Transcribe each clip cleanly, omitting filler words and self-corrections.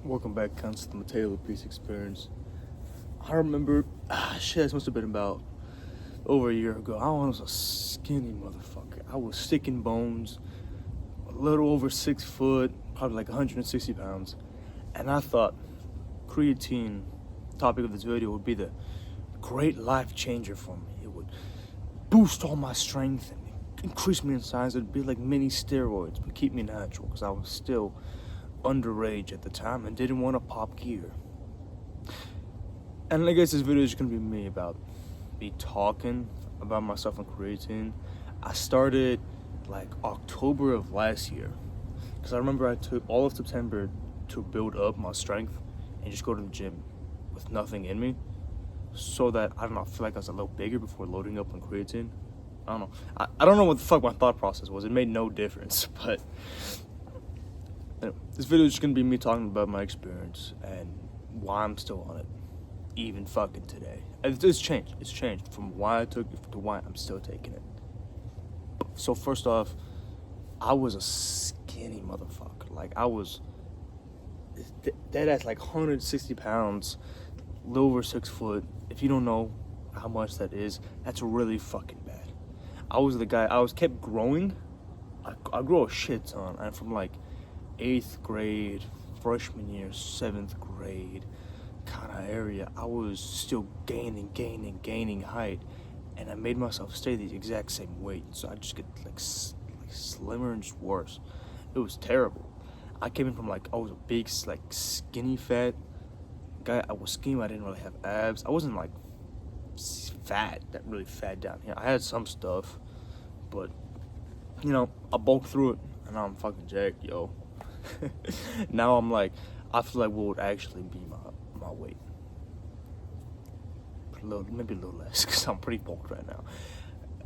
Welcome back, Constant Mateo Peace Experience. I remember, this must have been about over a year ago. I was a skinny motherfucker. I was sick and bones, a little over 6 foot, probably like 160 pounds. And I thought creatine, topic of this video, would be the great life changer for me. It would boost all my strength and increase me in size. It'd be like mini steroids, but keep me natural because I was still underage at the time and didn't want to pop gear. And I guess this video is gonna be me talking about myself on creatine. I started like October of last year because I remember I took all of September to build up my strength and just go to the gym with nothing in me, so that I feel like I was a little bigger before loading up on creatine. I don't know. I don't know what the fuck my thought process was. It made no difference, but anyway, this video is just gonna be me talking about my experience and why I'm still on it, even fucking today. It's changed. It's changed from why I took it to why I'm still taking it. So first off, I was a skinny motherfucker. Like I was dead at like 160 pounds, a little over 6 foot. If you don't know how much that is, that's really fucking bad. I was the guy. I was kept growing. I grew a shit ton, and from like 8th grade, freshman year, 7th grade kind of area, I was still gaining height, and I made myself stay the exact same weight, so I just get like slimmer and just worse. It was terrible. I came in from I was a big like skinny fat guy. I was skinny, I didn't really have abs. I wasn't like fat, that really fat down here. I had some stuff, but you know, I bulked through it, and now I'm fucking jacked, yo. Now I'm like, I feel like what would actually be my weight. Maybe a little less, because I'm pretty bulked right now.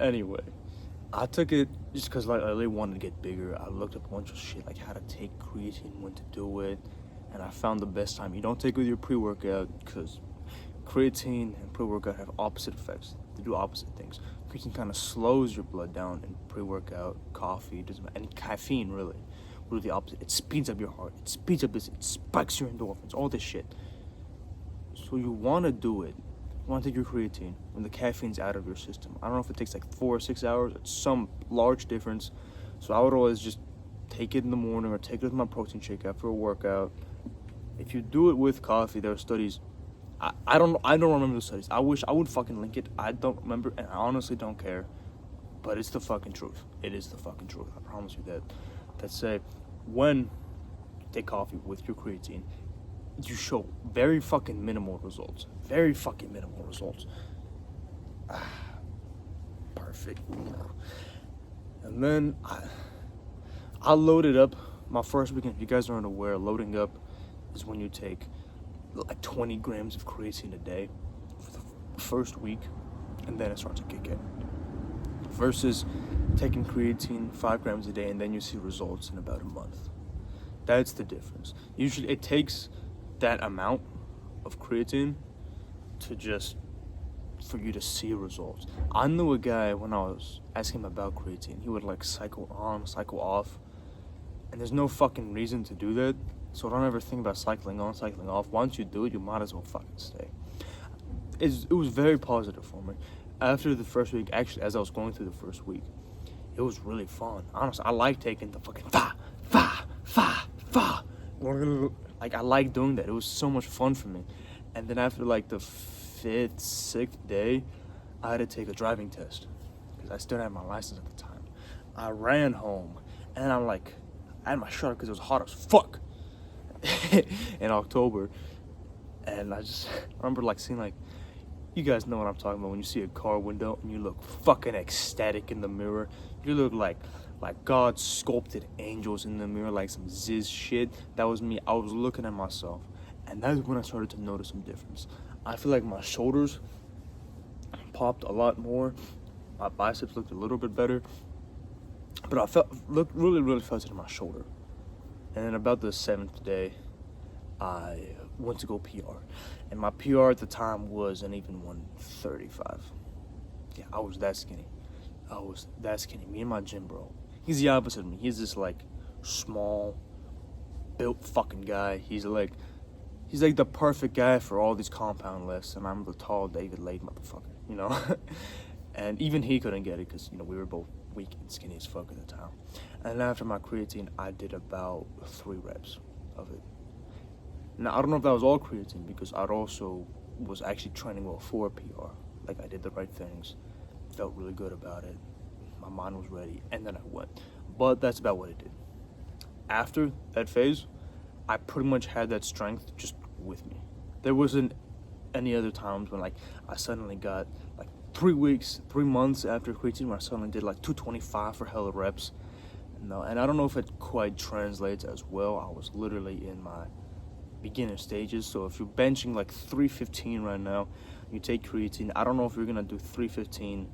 Anyway, I took it just because I really wanted to get bigger. I looked up a bunch of shit, like how to take creatine, when to do it, and I found the best time. You don't take it with your pre-workout, because creatine and pre-workout have opposite effects. They do opposite things. Creatine kind of slows your blood down, and pre-workout, coffee, doesn't matter, and caffeine really will do the opposite. It speeds up your heart. It speeds up this. It spikes your endorphins. All this shit. So you want to do it. You want to take your creatine when the caffeine's out of your system. I don't know if it takes like 4 or 6 hours. It's some large difference. So I would always just take it in the morning or take it with my protein shake after a workout. If you do it with coffee, there are studies. I don't remember the studies. I wish I would fucking link it. I don't remember, and I honestly don't care. But it's the fucking truth. It is the fucking truth. I promise you that. That say, when you take coffee with your creatine, you show very fucking minimal results. Very fucking minimal results. Perfect. And then I loaded up my first weekend. If you guys aren't aware, loading up is when you take like 20 grams of creatine a day for the first week, and then it starts to kick in. Versus taking creatine 5 grams a day and then you see results in about a month. That's the difference. Usually it takes that amount of creatine for you to see results. I knew a guy when I was asking him about creatine. He would like cycle on, cycle off, and there's no fucking reason to do that. So don't ever think about cycling on, cycling off. Once you do it, you might as well fucking stay. It was very positive for me. After the first week, actually, as I was going through the first week, it was really fun. Honestly, I like taking the fucking fa. Like, I like doing that. It was so much fun for me. And then after like the 5th, 6th day, I had to take a driving test because I still didn't have my license at the time. I ran home, and I had my shirt because it was hot as fuck in October. And I remember seeing you guys know what I'm talking about when you see a car window and you look fucking ecstatic in the mirror. You look like God sculpted angels in the mirror, like some Ziz shit. That was me. I was looking at myself, and that's when I started to notice some difference. I feel like my shoulders popped a lot more. My biceps looked a little bit better, but I really felt it in my shoulder. And then about the 7th day, I went to go PR, and my PR at the time was an even 135. Yeah, I was that skinny. Me and my gym bro, he's the opposite of me. He's this small, built fucking guy. He's like the perfect guy for all these compound lifts, and I'm the tall David Lade motherfucker, you know. And even he couldn't get it because we were both weak and skinny as fuck at the time. And after my creatine, I did about 3 reps of it. Now I don't know if that was all creatine because I also was actually training well for PR. Like I did the right things, felt really good about it. My mind was ready, and then I went. But that's about what it did. After that phase, I pretty much had that strength just with me. There wasn't any other times when like I suddenly got like 3 months after creatine where I suddenly did like 225 for hella reps. No, and I don't know if it quite translates as well. I was literally in my beginner stages. So if you're benching like 315 right now, you take creatine, I don't know if you're gonna do 315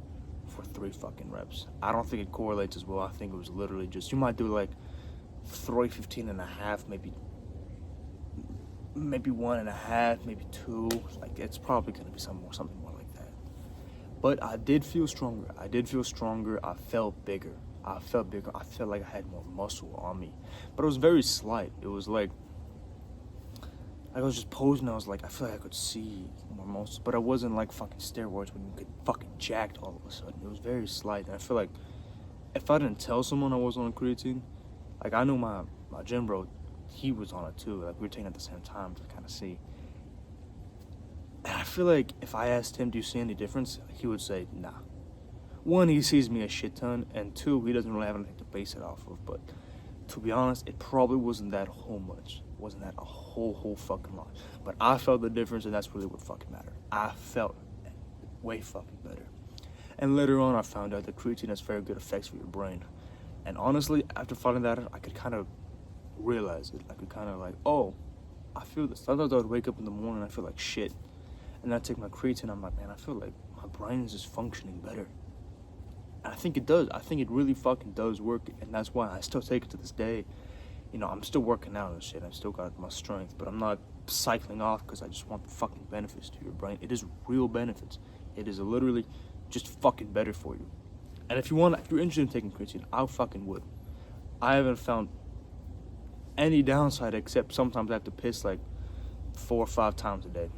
for 3 fucking reps. I don't think it correlates as well. I think it was literally just, you might do like 315 and a half, maybe 1.5, maybe 2. Like it's probably gonna be something more like that. But I did feel stronger. I felt bigger. I felt like I had more muscle on me. But it was very slight. It was like I was just posing. I was like, I feel like I could see more muscle. But it wasn't like fucking steroids when you get fucking jacked all of a sudden. It was very slight. And I feel like if I didn't tell someone I was on creatine, like I knew my gym bro, he was on it too. Like we were taking it at the same time to kind of see. And I feel like if I asked him, do you see any difference? He would say, nah. 1, he sees me a shit ton, and 2, he doesn't really have anything to base it off of. But to be honest, it probably wasn't that whole much. Wasn't that a whole fucking lot. But I felt the difference, and that's really what fucking mattered. I felt way fucking better. And later on, I found out that creatine has very good effects for your brain. And honestly, after finding that out, I could kind of realize it. I could kind of like, oh, I feel this. Sometimes I would wake up in the morning and I feel like shit. And I take my creatine, I'm like, man, I feel like my brain is just functioning better. And I think it does. I think it really fucking does work. And that's why I still take it to this day. I'm still working out and shit. I still got my strength. But I'm not cycling off because I just want the fucking benefits to your brain. It is real benefits. It is literally just fucking better for you. And if you're interested in taking creatine, I fucking would. I haven't found any downside except sometimes I have to piss like 4 or 5 times a day.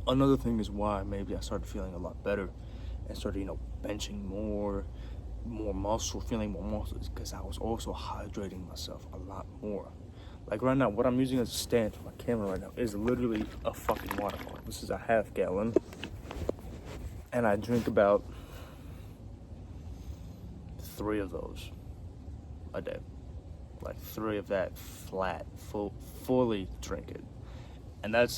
Another thing is why maybe I started feeling a lot better and started, benching more muscle, feeling more muscle, is because I was also hydrating myself a lot more. Like right now, what I'm using as a stand for my camera right now is literally a fucking water bottle. This is a 1/2 gallon. And I drink about 3 of those a day. Like 3 of that flat, fully drink it. And that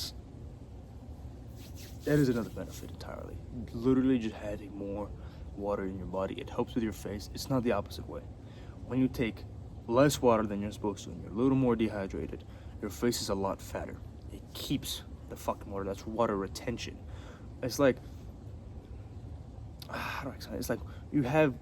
is another benefit entirely. Literally just having more water in your body. It helps with your face. It's not the opposite way. When you take less water than you're supposed to and you're a little more dehydrated, your face is a lot fatter. It keeps the fucking water. That's water retention. It's like, how do I explain it? It's like you have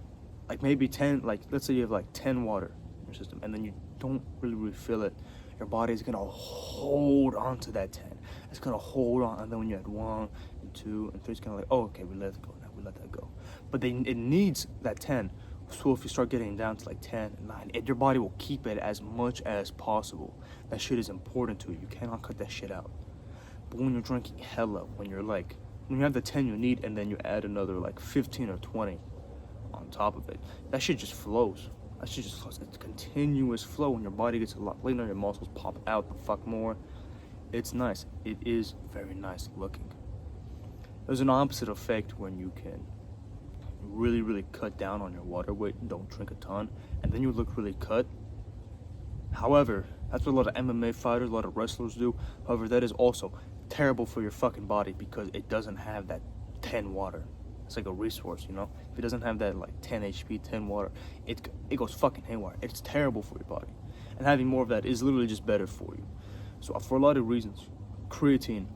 like maybe 10, like let's say you have like 10 water in your system and then you don't really refill it. Your body is going to hold on to that 10. It's going to hold on. And then when you add 1 and 2 and 3, it's kind of like, oh, okay, we let it go now. We let that go. But it needs that 10. So if you start getting down to like 10 and 9, your body will keep it as much as possible. That shit is important to you. You cannot cut that shit out. But when you're drinking hella, when you have the 10 you need and then you add another like 15 or 20 on top of it, that shit just flows. That shit just flows. It's a continuous flow. When your body gets a lot leaner, your muscles pop out the fuck more. It's nice. It is very nice looking. There's an opposite effect when you can really, really cut down on your water weight and don't drink a ton, and then you look really cut. However, that's what a lot of MMA fighters, a lot of wrestlers do. However, that is also terrible for your fucking body because it doesn't have that 10 water. It's like a resource, If it doesn't have that like 10 HP, 10 water, it goes fucking haywire. It's terrible for your body. And having more of that is literally just better for you. So for a lot of reasons, creatine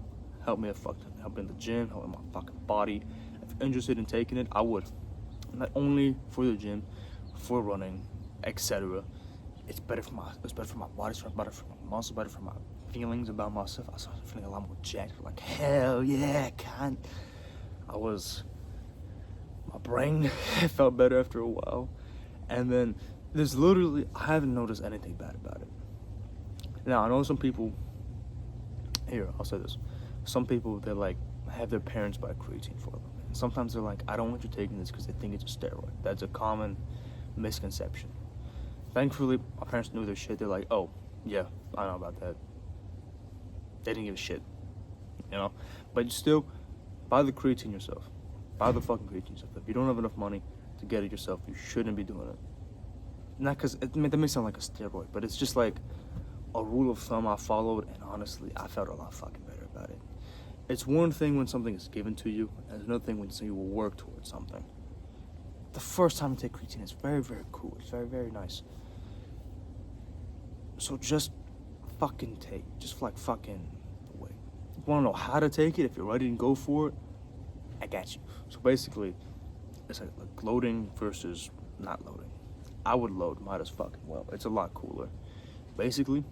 helped me in the gym, helped my fucking body. If you're interested in taking it, I would. Not only for the gym, for running, etc. It's better for my body strength, better for my muscle, better for my feelings about myself. I started feeling a lot more jacked. Like, hell yeah, my brain felt better after a while. And then I haven't noticed anything bad about it. Now, I know some people, here, I'll say this. Some people, they like, have their parents buy creatine for them. And sometimes they're like, I don't want you taking this because they think it's a steroid. That's a common misconception. Thankfully, my parents knew their shit. They're like, oh, yeah, I know about that. They didn't give a shit, you know? But you still, buy the creatine yourself. Buy the fucking creatine yourself. If you don't have enough money to get it yourself, you shouldn't be doing it. Not because, that may sound like a steroid, but it's just like a rule of thumb I followed, and honestly, I felt a lot fucking better about it. It's one thing when something is given to you, and it's another thing when you will work towards something. The first time you take creatine, it's very, very cool. It's very, very nice. So just fucking take, just like fucking wait. You wanna know how to take it? If you're ready to go for it, I got you. So basically, it's like loading versus not loading. I would load, might as fucking well. It's a lot cooler. Basically,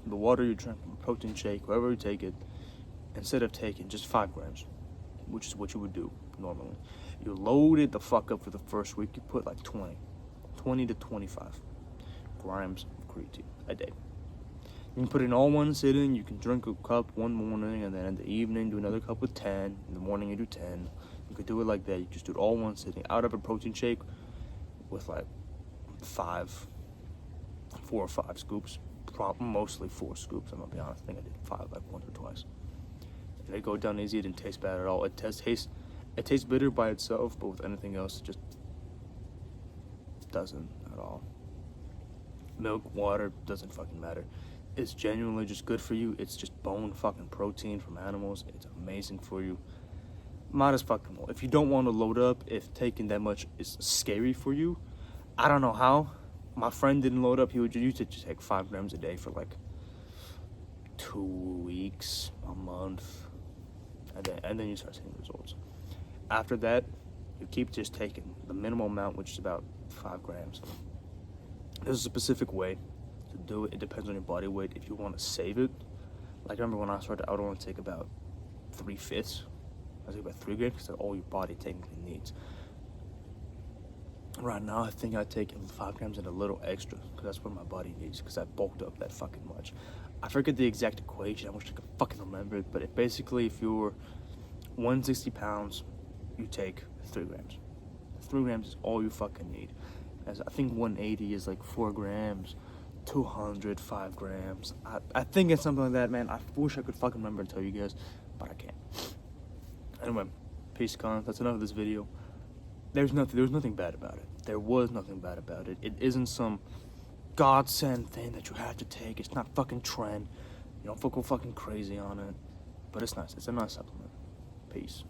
the water you drink from a protein shake, wherever you take it, instead of taking just 5 grams, which is what you would do normally, you load it the fuck up for the first week. You put like 20 to 25 grams of creatine a day. You can put it in all one sitting. You can drink a cup one morning, and then in the evening do another cup with 10. In the morning you do 10. You could do it like that. You just do it all one sitting. Out of a protein shake with like 4 or 5 scoops. Mostly 4 scoops, I'm gonna be honest. I think I did 5 like once or twice. And they go down easy. It didn't taste bad at all. It tastes bitter by itself, but with anything else, it just doesn't at all. Milk, water, doesn't fucking matter. It's genuinely just good for you. It's just bone fucking protein from animals. It's amazing for you. Might as fucking well. If you don't want to load up, if taking that much is scary for you, I don't know how. My friend didn't load up. He would used to just take 5 grams a day for like 2 weeks, a month, and then you start seeing results. After that, you keep just taking the minimal amount, which is about 5 grams. There's a specific way to do it. It depends on your body weight. If you want to save it, like I remember when I started, I would only take about 3/5. I take about 3 grams because that's all your body technically needs. Right now, I think I take 5 grams and a little extra because that's what my body needs because I bulked up that fucking much. I forget the exact equation. I wish I could fucking remember it, but basically, if you're 160 pounds, you take 3 grams. 3 grams is all you fucking need. As I think 180 is like 4 grams, 200, 5 grams. I think it's something like that, man. I wish I could fucking remember and tell you guys, but I can't. Anyway, peace, cons. That's enough of this video. There was nothing bad about it. There was nothing bad about it. It isn't some godsend thing that you have to take. It's not fucking trend. You don't go fucking crazy on it. But it's nice. It's a nice supplement. Peace.